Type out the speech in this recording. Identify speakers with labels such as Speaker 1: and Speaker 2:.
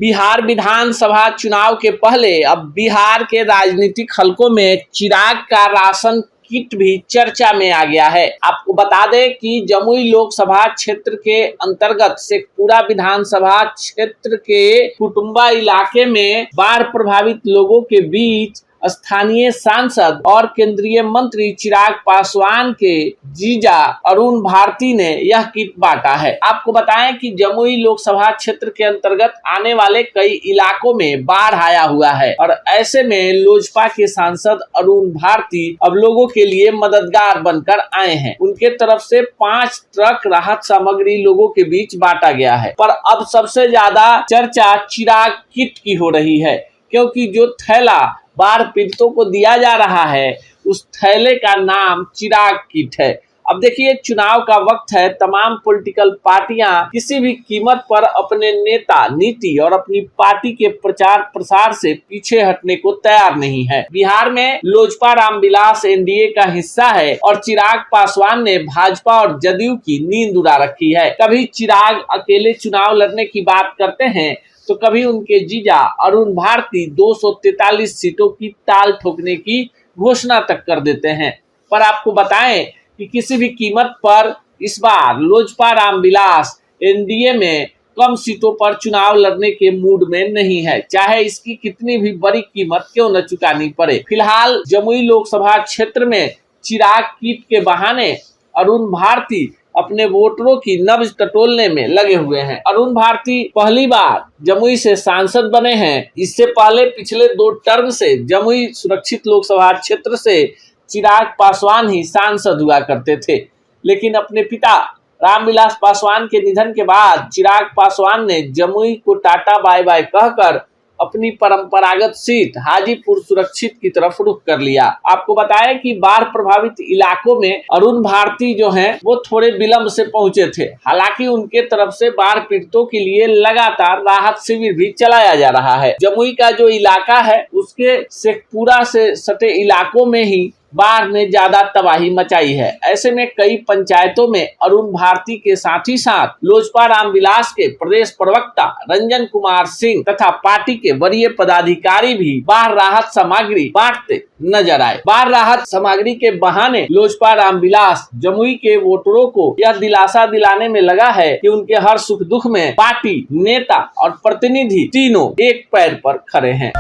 Speaker 1: बिहार विधानसभा चुनाव के पहले अब बिहार के राजनीतिक हलकों में चिराग का राशन किट भी चर्चा में आ गया है। आपको बता दें कि जमुई लोकसभा क्षेत्र के अंतर्गत शेखपुरा विधानसभा क्षेत्र के कुटुंबा इलाके में बाढ़ प्रभावित लोगों के बीच स्थानीय सांसद और केंद्रीय मंत्री चिराग पासवान के जीजा अरुण भारती ने यह किट बांटा है। आपको बताएं कि जमुई लोकसभा क्षेत्र के अंतर्गत आने वाले कई इलाकों में बाढ़ आया हुआ है और ऐसे में लोजपा के सांसद अरुण भारती अब लोगों के लिए मददगार बनकर आए हैं। उनके तरफ से 5 ट्रक राहत सामग्री लोगों के बीच बांटा गया है। पर अब सबसे ज्यादा चर्चा चिराग किट की हो रही है, क्योंकि जो थैला बाढ़ पीड़ितों को दिया जा रहा है उस थैले का नाम चिराग किट है। अब देखिए, चुनाव का वक्त है, तमाम पॉलिटिकल पार्टियां किसी भी कीमत पर अपने नेता, नीति और अपनी पार्टी के प्रचार प्रसार से पीछे हटने को तैयार नहीं है। बिहार में लोजपा रामविलास एनडीए का हिस्सा है और चिराग पासवान ने भाजपा और जदयू की नींद उड़ा रखी है। कभी चिराग अकेले चुनाव लड़ने की बात करते हैं तो कभी उनके जीजा अरुण भारती 243 सीटों की ताल ठोकने की घोषणा तक कर देते हैं। पर आपको बताएं कि किसी भी कीमत पर इस बार लोजपा रामविलास एनडीए में कम सीटों पर चुनाव लड़ने के मूड में नहीं है, चाहे इसकी कितनी भी बड़ी कीमत क्यों न चुकानी पड़े। फिलहाल जमुई लोकसभा क्षेत्र में चिराग किट के बहाने अरुण भारती अपने वोटरों की नब्ज टटोलने में लगे हुए हैं। अरुण भारती पहली बार जमुई से सांसद बने हैं। इससे पहले पिछले 2 टर्म से जमुई सुरक्षित लोकसभा क्षेत्र से चिराग पासवान ही सांसद हुआ करते थे, लेकिन अपने पिता रामविलास पासवान के निधन के बाद चिराग पासवान ने जमुई को टाटा बाय बाय कहकर अपनी परंपरागत सीट हाजीपुर सुरक्षित की तरफ रुख कर लिया। आपको बताएं कि बाढ़ प्रभावित इलाकों में अरुण भारती जो हैं वो थोड़े विलंब से पहुंचे थे। हालांकि उनके तरफ से बाढ़ पीड़ितों के लिए लगातार राहत शिविर भी चलाया जा रहा है। जमुई का जो इलाका है उसके शेखपुरा से सटे इलाकों में ही बाढ़ ने ज्यादा तबाही मचाई है। ऐसे में कई पंचायतों में अरुण भारती के साथ ही साथ लोजपा रामविलास के प्रदेश प्रवक्ता रंजन कुमार सिंह तथा पार्टी के वरीय पदाधिकारी भी बाढ़ राहत सामग्री बांटते नजर आए। बाढ़ राहत सामग्री के बहाने लोजपा रामविलास जमुई के वोटरों को यह दिलासा दिलाने में लगा है कि उनके हर सुख दुख में पार्टी, नेता और प्रतिनिधि तीनों एक पैर पर खड़े हैं।